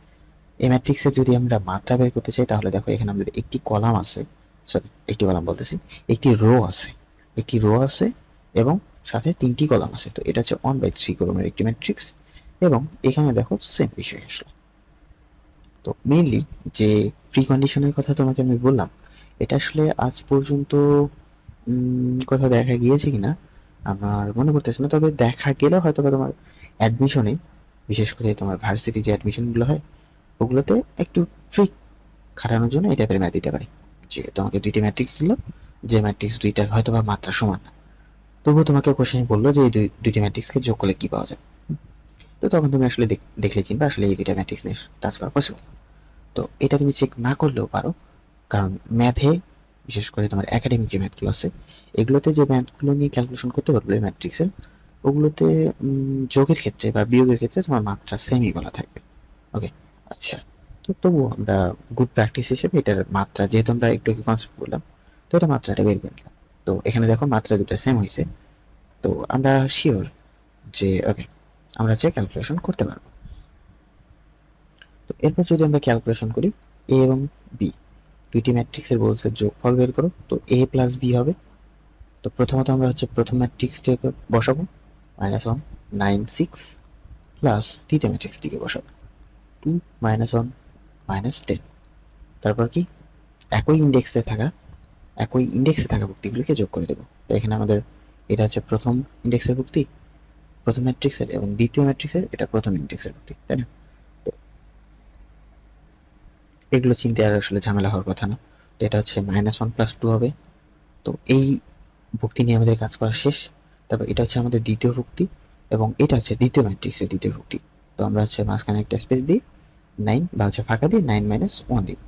S1: এই ম্যাট্রিক্সে যদি আমরা মাত্রা বের করতে চাই, তাহলে দেখো এখানে আমাদের একটি কলাম আছে, সরি একটি কলাম বলতেছি, একটি রো আছে, একটি রো আছে এবং সাথে তিনটি কলাম আছে। তো এটা হচ্ছে 1/3 কলমের একটি ম্যাট্রিক্স। এবং এখানে দেখো সেম বিষয় আসলে। তো মেইনলি যে প্রি কন্ডিশনের কথা তোমাকে আমি বললাম, এটা আসলে আজ পর্যন্ত কোথাও দেখা গিয়েছে কিনা আমার মনে পড়তেছে না, তবে দেখা গেলে হয়তো বা তোমার অ্যাডমিশনে, বিশেষ করে তোমার ভার্সিটি যে অ্যাডমিশনগুলো হয় ওগুলোতে একটু ট্রিক খাটানোর জন্য এই টাইপের ম্যাথ দিতে পারে। যে তোমাকে দুইটি ম্যাট্রিক্স দিল, যে ম্যাট্রিক্স দুইটার হয়তো বা মাত্রা সমান না, তবুও তোমাকে কোশ্চেন বললো যে এই দুইটি ম্যাট্রিক্সকে যোগ করলে কি পাওয়া যায়। তো তখন তুমি আসলে দেখলে চিনবে আসলে এই দুইটা ম্যাট্রিক্স নিয়ে কাজ করা পসিবল। তো এটা তুমি চেক না করলেও পারো, কারণ ম্যাথে বিশেষ করে তোমার একাডেমিক যে ম্যাথগুলো আছে, এগুলোতে যে ম্যাথগুলো নিয়ে ক্যালকুলেশন করতে পারবে ম্যাট্রিক্সের, ওগুলোতে যোগের ক্ষেত্রে বা বিয়োগের ক্ষেত্রে তোমার মাত্রা সেমই বলা থাকবে। ওকে, আচ্ছা, তো তবুও আমরা গুড প্র্যাকটিস হিসেবে এটার মাত্রা, যেহেতু আমরা একটু কনসেপ্ট করলাম, তো এটা মাত্রাটা বের করে নিলাম। তো এখানে দেখো মাত্রা দুটো সেম হয়েছে, তো আমরা শিওর যে ওকে আমরা হচ্ছে ক্যালকুলেশন করতে পারবো। তো এরপর যদি আমরা ক্যালকুলেশন করি, এ এবং বি দুইটি ম্যাট্রিক্সের বলছে যোগফল বের করো, তো এ প্লাস বি হবে। তো প্রথমত আমরা হচ্ছে প্রথম ম্যাট্রিক্সটিকে বসাবো -1 9 6 প্লাস দ্বিতীয় ম্যাট্রিক্সটিকে বসাবো 2 -1 -10। তারপর কি, একই ইন্ডেক্সে থাকা ভুক্তিগুলিকে যোগ করে দেবো। তো এখানে আমাদের এটা হচ্ছে প্রথম ইন্ডেক্সের ভুক্তি, প্রথম ম্যাট্রিক্সের, এবং দ্বিতীয় ম্যাট্রিক্সের এটা প্রথম ইন্ডেক্সের ভুক্তি, তাই না? তো এগুলো চিনতে আর আসলে ঝামেলা হওয়ার কথা না। তো এটা হচ্ছে -1 + 2 হবে। তো এই ভুক্তি নিয়ে আমাদের কাজ করা শেষ। তারপর এটা হচ্ছে আমাদের দ্বিতীয় ভুক্তি, এবং এটা হচ্ছে দ্বিতীয় ম্যাট্রিক্সের দ্বিতীয় ভুক্তি। তো আমরা হচ্ছে মাঝখানে একটা স্পেস দিই 9 বা হচ্ছে ফাঁকা দিয়ে 9 - 1 দিব।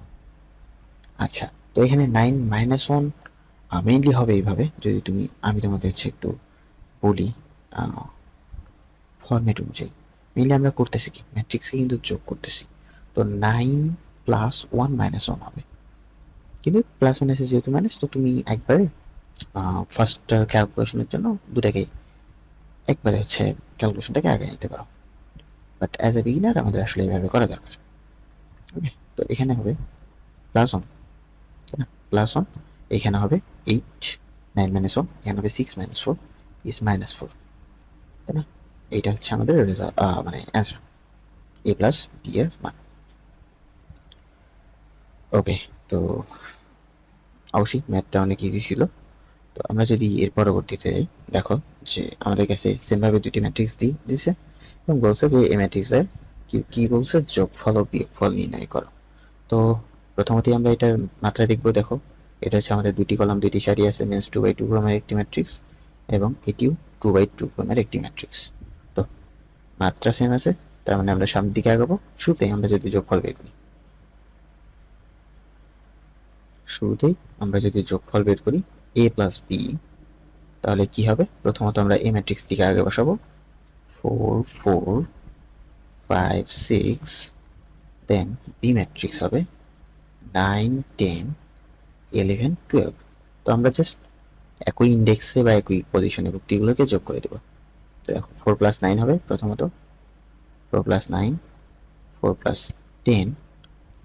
S1: আচ্ছা, তো এখানে 9 - 1 মেইনলি হবে এইভাবে, যদি আমি তোমাকে হচ্ছে একটু বলি ফরম্যাট অনুযায়ী। মেইনলি আমরা করতেছি কি, ম্যাট্রিক্সকে কিন্তু যোগ করতেছি। তো 9 + 1 - 1 হবে, কিন্তু প্লাস মাইনাসে যেহেতু মাইনাস, তো তুমি একবারে ফার্স্ট ক্যালকুলেশনের জন্য দুটাকে একবারে হচ্ছে ক্যালকুলেশনটাকে আগে নিতে পারো। বাট অ্যাজ এ বিগিনার আমাদের আসলে এইভাবে করা দরকার। ওকে, তো এখানে হবে +1, তাই না? +1, এখানে হবে 8, 9 - 1, এখানে হবে 6 - 4 ইজ -4, তাই না? এইটা হচ্ছে আমাদের রেজাল্ট, মানে অ্যান্সার, a প্লাস বি এর মান। ওকে, তো অবশ্যই ম্যাথটা অনেক ইজি ছিল। তো আমরা যদি এর পরবর্তীতে দেখো, যে আমাদের কাছে সেমভাবে দুটি ম্যাট্রিক্স দিছে এবং বলছে যে এই ম্যাট্রিক্সের কি বলছে, যোগফল ও বিয়োগফল নির্ণয় করো। তো প্রথমতই আমরা এটার মাত্রা দেখবো। দেখো এটা হচ্ছে আমাদের দুটি কলাম, দুটি সারি আছে, মিনস 2/2 ক্রমের একটি ম্যাট্রিক্স, এবং এটিও 2/2 ক্রমের একটি ম্যাট্রিক্স। তো মাত্রা সেম আছে, তার মানে আমরা সামনের দিকে আগাবো। শুরুতেই আমরা যদি যোগফল বের করি, a প্লাস বি, তাহলে কি হবে, প্রথমত আমরা এই ম্যাট্রিক্সটিকে আগে বসাবো 4 4 5 6, দেন বি ম্যাট্রিক্স হবে 9 10 11 12। তো আমরা জাস্ট একই ইন্ডেক্সে বা একই পজিশনে ভুক্তিগুলোকে যোগ করে দেবো। তো দেখো 4 + 9 হবে, প্রথমত 4 + 9, 4 + 10,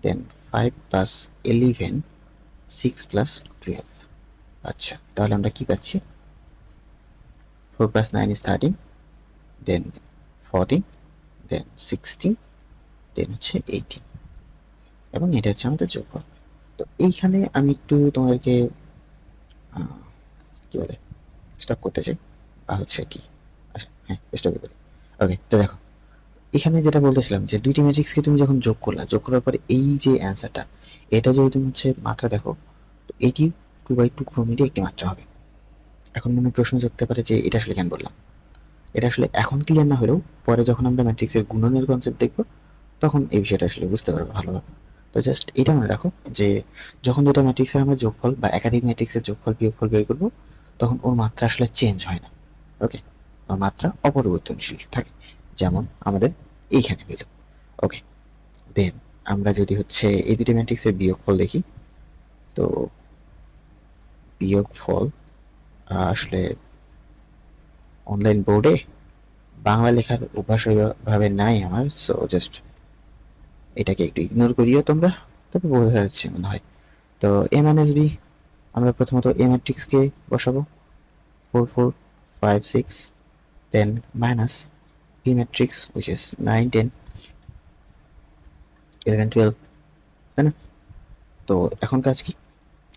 S1: দেন 5 + 11, 6 + 12। আচ্ছা, তাহলে আমরা কি পাচ্ছি, 4 + 9 is 13, দেন 14, দেন 16, দেন হচ্ছে 18, এবং এটা হচ্ছে আমাদের যোগফল। তো এইখানে আমি একটু তোমাদেরকে কি বলে স্টপ করতে চাই, বা হচ্ছে কি, আচ্ছা হ্যাঁ স্টপই করি। ওকে, তো দেখো এখানে যেটা বলতেছিলাম, যে দুইটি ম্যাট্রিক্সকে তুমি যখন যোগ করার পরে এই যে অ্যান্সারটা, এটা যদি তুমি হচ্ছে মাত্রা দেখো, তো এটি 2/2 ক্রমেরই একটি মাত্রা হবে। এখন মনে প্রশ্ন জাগতে পারে যে এটা আসলে কেন বললাম। এটা আসলে এখন ক্লিয়ার না হলেও পরে যখন আমরা ম্যাট্রিক্সের গুণনের কনসেপ্ট দেখব, তখন এই বিষয়টা আসলে বুঝতে পারবো ভালোভাবে। তো জাস্ট এটা মনে রাখো যে যখন দুটো ম্যাট্রিক্সের আমরা যোগফল বা একাধিক ম্যাট্রিক্সের যোগফল বিয়োগফল বের করবো, তখন ওর মাত্রা আসলে চেঞ্জ হয় না। ওকে, ওর মাত্রা অপরিবর্তনশীল থাকে, যেমন আমাদের এইখানে হইল। ওকে, দেন আমরা যদি হচ্ছে এই দুটি ম্যাট্রিক্সের বিয়োগফল দেখি, তো বিয়োগফল আসলে অনলাইন বোর্ডে বাংলা লেখার অভ্যাস ওইভাবে নাই আমার, সো জাস্ট এটাকে একটু ইগনোর করিও তোমরা, তবে বোঝা যাচ্ছে মনে হয়। তো এ মাইনাস বি, আমরা প্রথমত এ ম্যাট্রিক্সকে বসাবো 4 4 5 6, then minus B matrix which is 9 10 11 12, তাই না? তো এখন কাজ কি,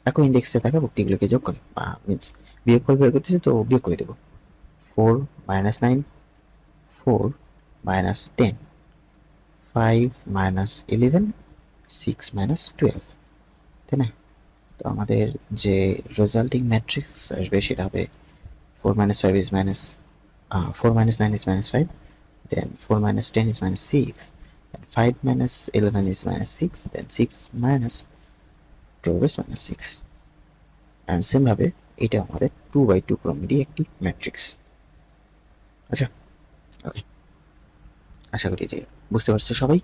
S1: এখন ইন্ডেক্সে থাকা ভুক্তিগুলোকে যোগ করে মিনস বিয়োগফল বের করতেছি, তো বিয়োগ করে দেবো 4 minus 9, 4 minus 10, 5 minus 11, 6 minus 12, তাই না? তো আমাদের যে রেজাল্টিং ম্যাট্রিক্স আসবে সেটা হবে 4 minus 5 is minus 4 minus 9 is minus 5, then 4 minus 10 is minus 6, then 5 minus 11 is minus 6, then 6 minus 12 is minus 6, and সেমভাবে এটা আমাদের 2/2 ক্রমেরই একটি ম্যাট্রিক্স। আচ্ছা, ওকে, আশা করি যে বুঝতে পারছো সবাই।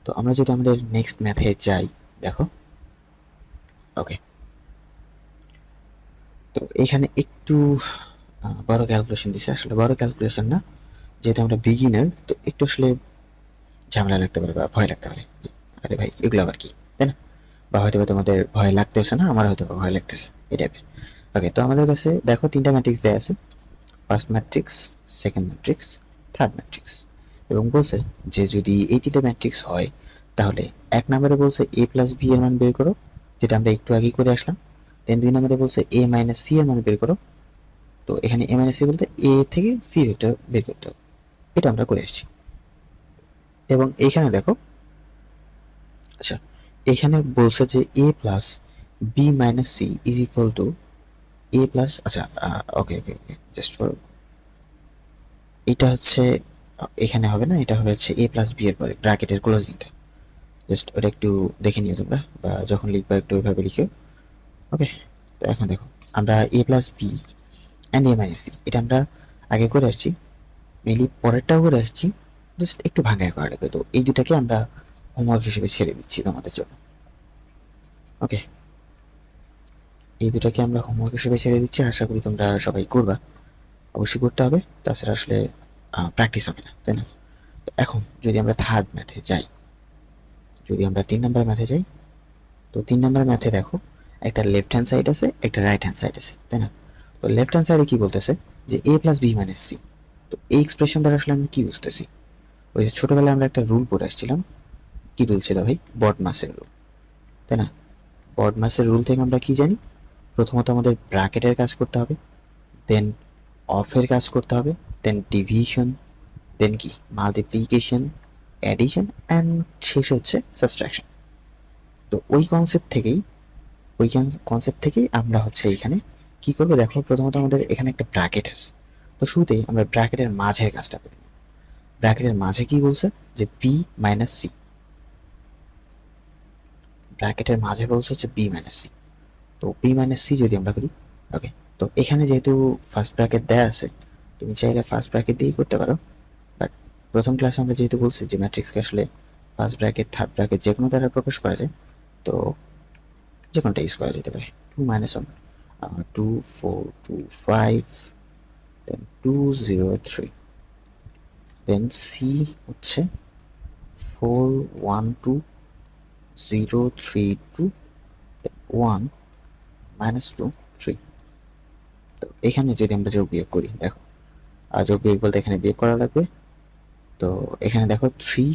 S1: তো আমরা যদি আমাদের নেক্সট ম্যাথে যাই, দেখো। ওকে, তো এখানে একটু বড় ক্যালকুলেশন দিছে, আসলে বড় ক্যালকুলেশন না, যেহেতু আমরা বিগিনার, তো একটু আসলে ঝামেলা লাগতে পারে বা ভয় লাগতে পারে, আরে ভাই এগুলো আবার কি, তাই না? বা হয়তো তোমাদের ভয় লাগতেছে না, আমার হয়তো ভয় লাগতেছে, এই টাইপের। ওকে, তো আমাদের কাছে দেখো তিনটা ম্যাট্রিক্স দেওয়া আছে, first matrix, second matrix, third matrix, এবং বলছে যে যদি এই তিনটা ম্যাট্রিক্স হয় তাহলে এক নম্বরে বলছে এ প্লাস বি এর মান বের করো, যেটা আমরা একটু আগেই করে আসলাম। দেন দুই নম্বরে বলছে এ মাইনাস সি এর মান বের করো, তো এখানে এ মাইনাস সি বলতে এ থেকে সি ভেক্টর বের করতে হবে, এটা আমরা করে আসছি। এবং এইখানে দেখো, আচ্ছা, এখানে বলছে যে A plus B minus C is equal to A plus, আচ্ছা okay okay okay, just for এটা হচ্ছে এখানে হবে না, এটা হবে হচ্ছে এ প্লাস বি এর পরে ব্র্যাকেটের ক্লোজিংটা, জাস্ট ওটা একটু দেখে নিও তোমরা, বা যখন লিখবা একটু ওইভাবে লিখো। ওকে, তো এখন দেখো আমরা A plus B and A minus C এটা আমরা আগে করে আসছি, মেনলি পরেরটাও করে আসছি, জাস্ট একটু ভাঙায় করা লাগবে। তো এই দুটাকে আমরা হোমওয়ার্ক হিসেবে ছেড়ে দিচ্ছি তোমাদের জন্য। ওকে, এই দুটাকে আমরা হোমওয়ার্ক হিসেবে ছেড়ে দিচ্ছি, আশা করি তোমরা সবাই করবা, অবশ্যই করতে হবে, তাছাড়া আসলে প্র্যাকটিস হবে না, তাই না? তো এখন যদি আমরা থার্ড ম্যাথে যাই, যদি আমরা 3 নম্বর ম্যাথে যাই, তো 3 নম্বর ম্যাথে দেখো একটা লেফট হ্যান্ড সাইড আছে, একটা রাইট হ্যান্ড সাইড আছে, তাই না? তো লেফট হ্যান্ড সাইডে কি বলতেছে যে A plus B minus C. তো এই এক্সপ্রেশন দ্বারা আসলে আমি কি বুঝতেছি, ওই যে ছোটবেলায় আমরা একটা রুল পড়ে আসছিলাম, কি রুল ছিল ভাই? বডমাসের রুল, তাই না? বডমাসের রুল থেকে আমরা কি জানি, প্রথমত আমাদের ব্র্যাকেটের কাজ করতে হবে, দেন অফের কাজ করতে হবে, দেন ডিভিশন, দেন কি মাল্টিপ্লিকেশন, অ্যাডিশন, অ্যান্ড শেষ হচ্ছে সাবস্ট্রাকশন। তো ওই কনসেপ্ট থেকেই আমরা হচ্ছে এখানে কি করবো, দেখো প্রথমত আমাদের এখানে একটা ব্র্যাকেট আছে, তো শুরুতেই আমরা ব্র্যাকেটের মাঝের কাজটা করি। ব্র্যাকেটের মাঝে কি বলছে যে বি মাইনাস সি, ব্র্যাকেটের মাঝে বলছে যে বি মাইনাস সি, তো বি মাইনাস সি যদি আমরা করি, ওকে, তো এখানে যেহেতু ফার্স্ট ব্র্যাকেট দেয়া আছে, তুমি চাইলে ফার্স্ট ব্র্যাকেট দিয়েই করতে পারো, বাট প্রথম ক্লাসে আমরা যেহেতু বলছি যে ম্যাট্রিক্সকে আসলে ফার্স্ট ব্র্যাকেট থার্ড ব্র্যাকেট যে কোনো দ্বারা প্রকাশ করা যায়, তো যে কোনোটা ইউজ করা যেতে পারে। 2 minus 1, 2 4 2 5, দেন 2 0 3, দেন সি হচ্ছে 4 1 2 0 3 2, 1 minus 2 3। তো এখানে যদি আমরা যোগ বিয়োগ করি, দেখো যোগ বিয়োগ বলতে এখানে বিয়োগ করা লাগবে, তো এখানে দেখো 3,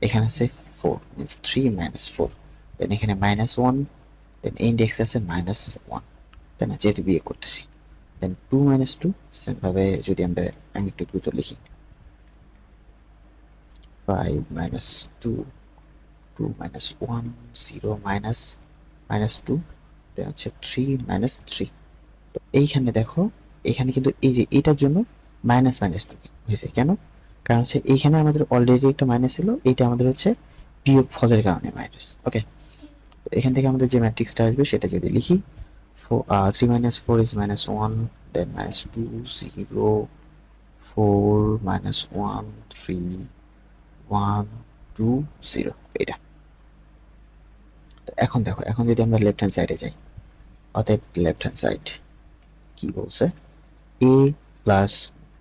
S1: এখানে আছে 4, মিনস 3 minus 4, দেন এখানে মাইনাস 1, দেন ইন্ডেক্স আছে মাইনাস 1, তাই না, যেহেতু বিয়োগ করতেছি। দেন 2 minus 2, সেমভাবে যদি আমি একটু দ্রুত লিখি, 5 minus 2, 2 minus 1, 0 minus minus 2, দেন হচ্ছে 3 minus 3। তো এইখানে দেখো, এখানে কিন্তু এই যে এটার জন্য মাইনাস মাইনাস 2 হয়েছে, কেন? কারণ হচ্ছে এইখানে আমাদের অলরেডি একটা মাইনাস ছিল, এইটা আমাদের হচ্ছে বিয়োগ ফলের কারণে মাইনাস। ওকে, তো এখান থেকে আমাদের যে ম্যাট্রিক্সটা আসবে সেটা যদি লিখি, 3 minus 4 is minus 1, then minus 2 0 4 minus 1 3 1 2 0, এটা। তো এখন দেখো, এখন যদি আমরা লেফট হ্যান্ড সাইডে যাই, অতএব লেফট হ্যান্ড সাইড কি বলছে, a plus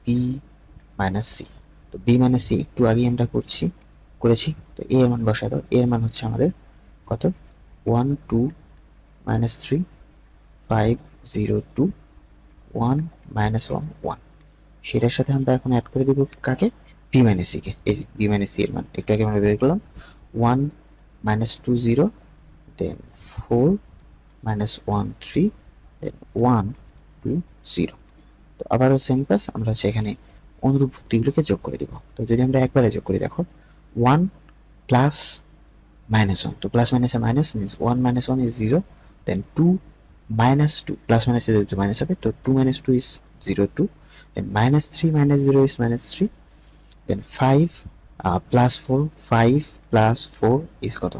S1: B minus C. তো বি মাইনাস সি একটু আগে আমরা করেছি, তো a এর মান বসায় দাও। a এর মান হচ্ছে আমাদের কত, 1 2 minus 3 5 0 2 1 minus 1 1। সেটার সাথে আমরা এখন অ্যাড করে দেবো কাকে, বি মাইনাস সি কে। এই যে বি মাইনাস সি এর মান একটু আগে আমরা বের করলাম, 1 minus 2 0, দেন 4 minus 1 3, দেন 1 2 0। তো আবারও সেম কাজ, আমরা হচ্ছে এখানে অনুরূপ ভুক্তিগুলোকে যোগ করে দিব। তো যদি আমরা একবারে যোগ করি, দেখো 1 প্লাস minus 1, তো প্লাস মাইনাসে minus means 1 minus 1 is 0, then 2 minus 2, plus মাইনাসে যেহেতু মাইনাস হবে, তো 2 minus 2 is 0 2, then minus 3 minus 0 is minus 3, then 5 plus 4, 5 plus 4 is কত,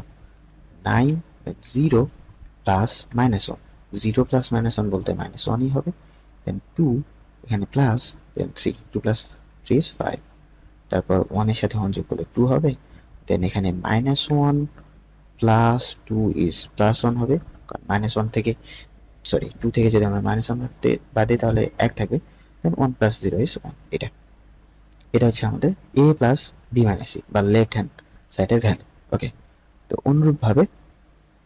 S1: 9, then 0 plus minus 1, 0 plus minus 1 বলতে minus 1ই হবে, then 2 এখানে প্লাস, then 3, 2 plus 3 is 5, তারপর 1 এর সাথে 1 যোগ করলে 2 হবে, দেন এখানে minus 1 প্লাস 2 ইজ প্লাস 1 হবে, কারণ মাইনাস 1 থেকে, সরি 2 থেকে যদি আমরা মাইনাস 1 বাদে তাহলে 1 থাকবে, দেন 1 প্লাস 0 ইজ 1। এটা হচ্ছে আমাদের a plus B minus C বা লেফট হ্যান্ড সাইডের ভ্যালু। ওকে, তো অনুরূপভাবে,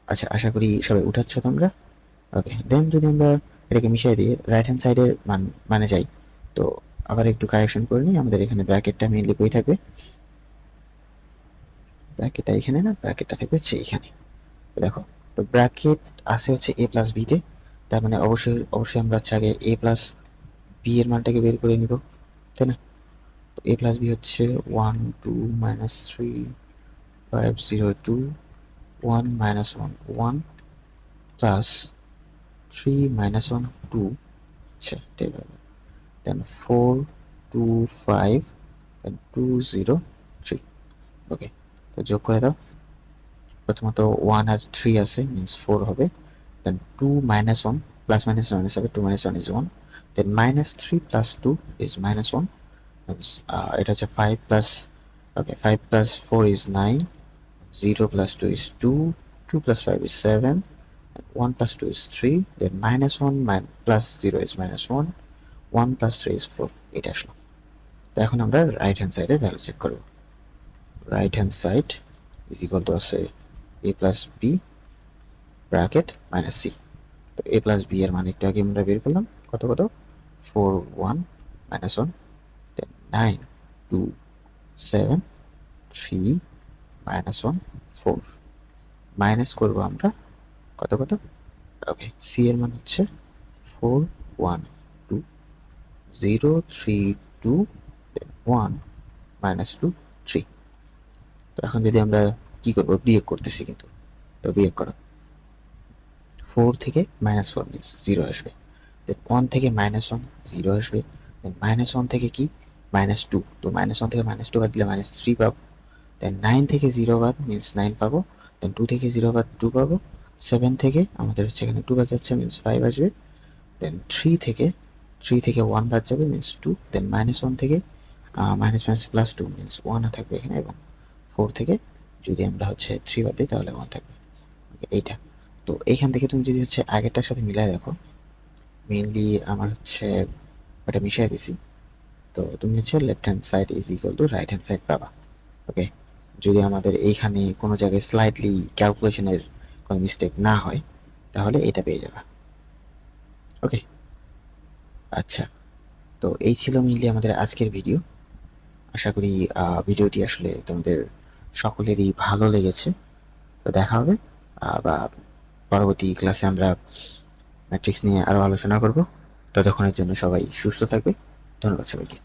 S1: আচ্ছা আশা করি সবাই উঠাচ্ছ তোমরা। ওকে, দেন যদি আমরা এটাকে মিশিয়ে দিয়ে রাইট হ্যান্ড সাইডের মানে যাই, তো আবার একটু কারেকশন করে নিই। আমাদের এখানে ব্র্যাকেটটা মেইনলি কই থাকবে, ব্র্যাকেটটা এখানে না, ব্র্যাকেটটা থাকবে হচ্ছে এখানে। দেখো, তো ব্র্যাকেট আছে হচ্ছে a প্লাস বিতে, তার মানে অবশ্যই আমরা হচ্ছে আগে a প্লাস বি এর মানটাকে বের করে নিব, তাই না? তো a প্লাস বি হচ্ছে 1 2 minus 3 5 0 2 1 minus 1 1 plus 3 minus 1 2, আচ্ছা দেন 4 2 5 দেন 2 0 3। ওকে, তো যোগ করে দাও। প্রথমত 1 আর 3 আছে, মিনস 4 হবে, দেন 2 minus 1, প্লাস মাইনাস মাইনাস হবে, 2 minus 1 is 1, then minus 3 plus 2 is minus 1, এটা হচ্ছে 5 plus, okay 5 plus 4 is 9, 0 plus 2 is 2, 2 plus 5 is 7, 1 plus 2 is 3, then minus 1 plus 0 is minus 1, 1 plus 3 is 4, এটা আসলো। তো এখন আমরা রাইট হ্যান্ড সাইডের ভ্যালু চেক করব। Right hand side is equal to আছে a plus B bracket minus C. তো a plus B এর মান একটু আগে আমরা বের করলাম, কত 4 1 minus 1, then 9 2 7 3 minus 1 4, মাইনাস করবো আমরা কত, ওকে সি এর মান হচ্ছে 4 1 2 0 3 2 1 minus 2 3। তো এখন যদি আমরা কি করবো, বিয়োগ করতেছি কিন্তু, তো বিয়োগ করো, 4 থেকে মাইনাস 4 মিনস 0 আসবে, দেন 1 থেকে মাইনাস 1 0 আসবে, দেন মাইনাস 1 থেকে কি মাইনাস 2, তো মাইনাস 1 থেকে মাইনাস 2 বাদ দিলে মাইনাস 3 পাবো, দেন 9 থেকে 0 বাদ মিনস 9 পাবো, দেন 2 থেকে 0 বাদ 2 পাবো, 7 থেকে আমাদের হচ্ছে এখানে 2 বাদ যাচ্ছে মিনস 5 আসবে, দেন 3 থেকে 1 বাদ যাবে মিনস 2, দেন মাইনাস 1 থেকে মাইনাস মাইনাস প্লাস 2 মিনস 1 থাকবে এখানে, এবং 4 থেকে যদি আমরা হচ্ছে 3 বাদ দিই তাহলে 1 থাকবে। ওকে, এইটা। তো এইখান থেকে তুমি যদি হচ্ছে আগেরটার সাথে মিলাই দেখো, মেইনলি আমার হচ্ছে ওটা মিশিয়ে দিছি, তো তুমি হচ্ছে left hand side is equal two right hand side পাবা। ওকে, যদি আমাদের এইখানে কোনো জায়গায় স্লাইটলি ক্যালকুলেশনের কোনো মিস্টেক না হয় তাহলে এটা পেয়ে যাবা। ওকে, আচ্ছা, তো এই ছিল মেইনলি আমাদের আজকের ভিডিও। আশা করি ভিডিওটি আসলে তোমাদের সকলেরই ভালো লেগেছে। তো দেখা হবে বা পরবর্তী ক্লাসে আমরা ম্যাট্রিক্স নিয়ে আরও আলোচনা করব। ততক্ষণের জন্য সবাই সুস্থ থাকবে। ধন্যবাদ সবাইকে।